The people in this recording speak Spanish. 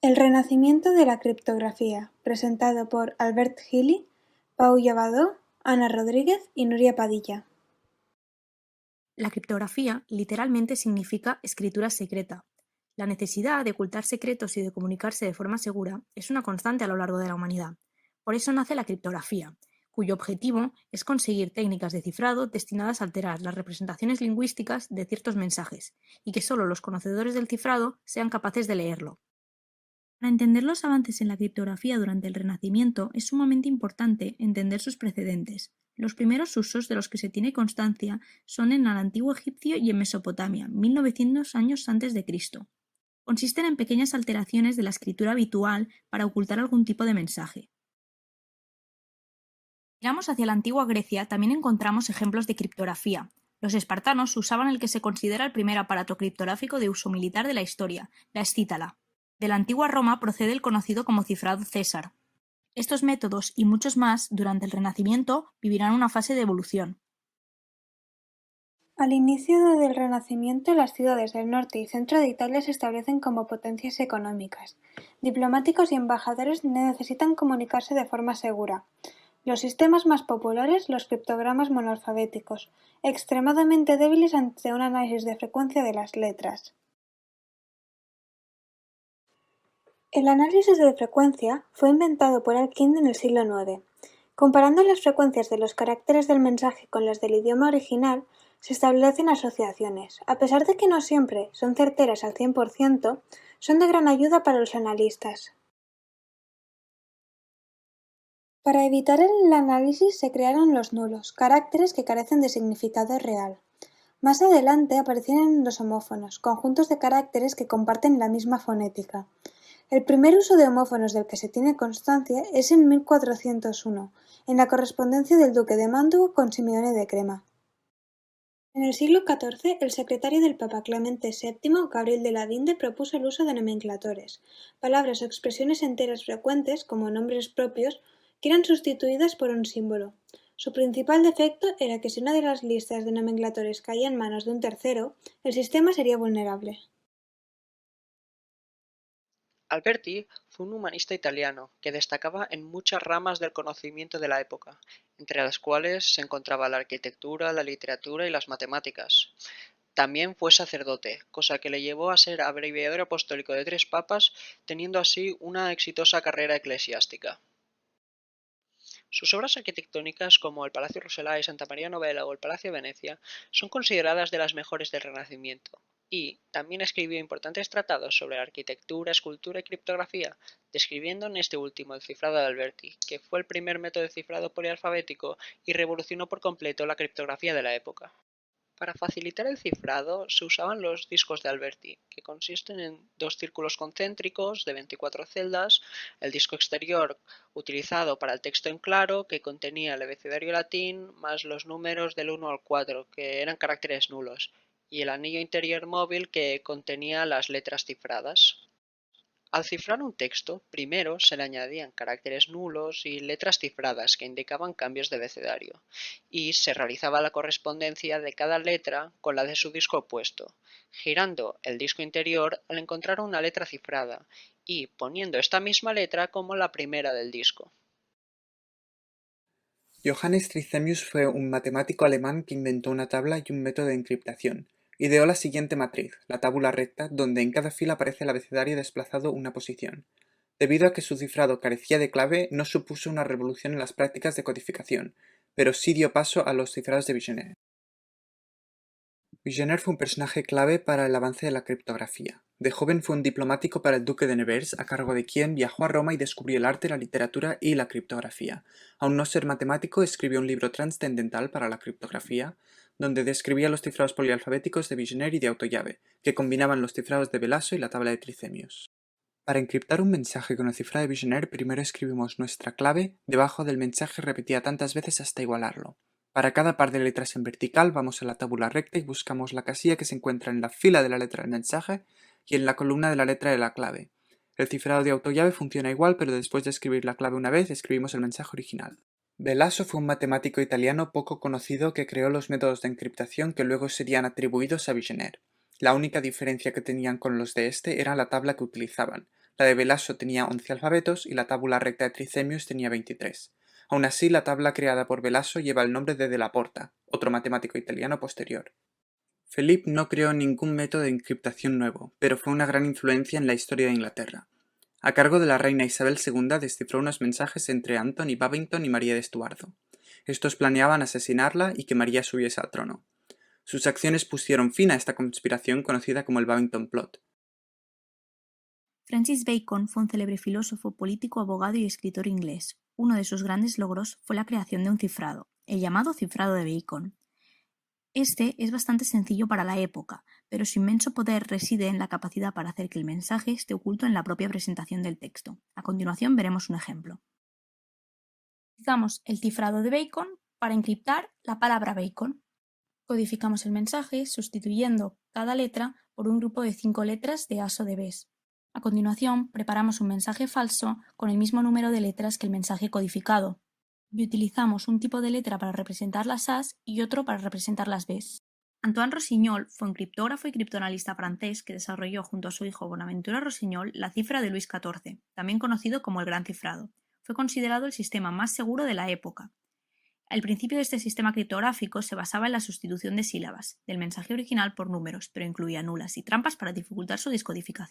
El renacimiento de la criptografía, presentado por Albert Gili, Pau Llavadó, Ana Rodríguez y Nuria Padilla. La criptografía literalmente significa escritura secreta. La necesidad de ocultar secretos y de comunicarse de forma segura es una constante a lo largo de la humanidad. Por eso nace la criptografía, cuyo objetivo es conseguir técnicas de cifrado destinadas a alterar las representaciones lingüísticas de ciertos mensajes, y que solo los conocedores del cifrado sean capaces de leerlo. Para entender los avances en la criptografía durante el Renacimiento es sumamente importante entender sus precedentes. Los primeros usos de los que se tiene constancia son en el antiguo Egipcio y en Mesopotamia, 1900 años antes de Cristo. Consisten en pequeñas alteraciones de la escritura habitual para ocultar algún tipo de mensaje. Si miramos hacia la antigua Grecia, también encontramos ejemplos de criptografía. Los espartanos usaban el que se considera el primer aparato criptográfico de uso militar de la historia, la escítala. De la antigua Roma procede el conocido como cifrado César. Estos métodos y muchos más, durante el Renacimiento, vivirán una fase de evolución. Al inicio del Renacimiento, las ciudades del norte y centro de Italia se establecen como potencias económicas. Diplomáticos y embajadores necesitan comunicarse de forma segura. Los sistemas más populares, los criptogramas monoalfabéticos, extremadamente débiles ante un análisis de frecuencia de las letras. El análisis de frecuencia fue inventado por Alkind en el siglo IX. Comparando las frecuencias de los caracteres del mensaje con las del idioma original, se establecen asociaciones. A pesar de que no siempre son certeras al 100%, son de gran ayuda para los analistas. Para evitar el análisis se crearon los nulos, caracteres que carecen de significado real. Más adelante aparecieron los homófonos, conjuntos de caracteres que comparten la misma fonética. El primer uso de homófonos del que se tiene constancia es en 1401, en la correspondencia del duque de Mantua con Simeone de Crema. En el siglo XIV, el secretario del Papa Clemente VII, Gabriel de Ladinde, propuso el uso de nomenclatores, palabras o expresiones enteras frecuentes, como nombres propios, que eran sustituidas por un símbolo. Su principal defecto era que si una de las listas de nomenclatores caía en manos de un tercero, el sistema sería vulnerable. Alberti fue un humanista italiano que destacaba en muchas ramas del conocimiento de la época, entre las cuales se encontraba la arquitectura, la literatura y las matemáticas. También fue sacerdote, cosa que le llevó a ser abreviador apostólico de 3 papas, teniendo así una exitosa carrera eclesiástica. Sus obras arquitectónicas, como el Palacio Rucellai, Santa María Novella o el Palacio de Venecia, son consideradas de las mejores del Renacimiento, y también escribió importantes tratados sobre arquitectura, escultura y criptografía, describiendo en este último el cifrado de Alberti, que fue el primer método de cifrado polialfabético y revolucionó por completo la criptografía de la época. Para facilitar el cifrado se usaban los discos de Alberti, que consisten en 2 círculos concéntricos de 24 celdas, el disco exterior utilizado para el texto en claro, que contenía el abecedario latín, más los números del 1 al 4, que eran caracteres nulos, y el anillo interior móvil, que contenía las letras cifradas. Al cifrar un texto, primero se le añadían caracteres nulos y letras cifradas que indicaban cambios de abecedario, y se realizaba la correspondencia de cada letra con la de su disco opuesto, girando el disco interior al encontrar una letra cifrada y poniendo esta misma letra como la primera del disco. Johannes Trithemius fue un matemático alemán que inventó una tabla y un método de encriptación. Ideó la siguiente matriz, la tábula recta, donde en cada fila aparece el abecedario desplazado una posición. Debido a que su cifrado carecía de clave, no supuso una revolución en las prácticas de codificación, pero sí dio paso a los cifrados de Vigenère. Vigenère fue un personaje clave para el avance de la criptografía. De joven fue un diplomático para el duque de Nevers, a cargo de quien viajó a Roma y descubrió el arte, la literatura y la criptografía. Aun no ser matemático, escribió un libro trascendental para la criptografía, donde describía los cifrados polialfabéticos de Vigenère y de autollave, que combinaban los cifrados de Velaso y la tabla de Trithemius. Para encriptar un mensaje con el cifrado de Vigenère, primero escribimos nuestra clave debajo del mensaje repetida tantas veces hasta igualarlo. Para cada par de letras en vertical vamos a la tabla recta y buscamos la casilla que se encuentra en la fila de la letra del mensaje y en la columna de la letra de la clave. El cifrado de autollave funciona igual, pero después de escribir la clave una vez, escribimos el mensaje original. Velaso fue un matemático italiano poco conocido que creó los métodos de encriptación que luego serían atribuidos a Vigenère. La única diferencia que tenían con los de este era la tabla que utilizaban. La de Velaso tenía 11 alfabetos y la tabula recta de Trithemius tenía 23. Aún así, la tabla creada por Velaso lleva el nombre de Della Porta, otro matemático italiano posterior. Philippe no creó ningún método de encriptación nuevo, pero fue una gran influencia en la historia de Inglaterra. A cargo de la reina Isabel II descifró unos mensajes entre Anthony Babington y María de Estuardo. Estos planeaban asesinarla y que María subiese al trono. Sus acciones pusieron fin a esta conspiración conocida como el Babington Plot. Francis Bacon fue un célebre filósofo, político, abogado y escritor inglés. Uno de sus grandes logros fue la creación de un cifrado, el llamado cifrado de Bacon. Este es bastante sencillo para la época, pero su inmenso poder reside en la capacidad para hacer que el mensaje esté oculto en la propia presentación del texto. A continuación veremos un ejemplo. Utilizamos el cifrado de Bacon para encriptar la palabra bacon. Codificamos el mensaje sustituyendo cada letra por un grupo de 5 letras de As o de Bs. A continuación, preparamos un mensaje falso con el mismo número de letras que el mensaje codificado y utilizamos un tipo de letra para representar las As y otro para representar las Bs. Antoine Rossignol fue un criptógrafo y criptoanalista francés que desarrolló junto a su hijo Bonaventura Rossignol la cifra de Luis XIV, también conocido como el Gran Cifrado. Fue considerado el sistema más seguro de la época. El principio de este sistema criptográfico se basaba en la sustitución de sílabas del mensaje original por números, pero incluía nulas y trampas para dificultar su descodificación.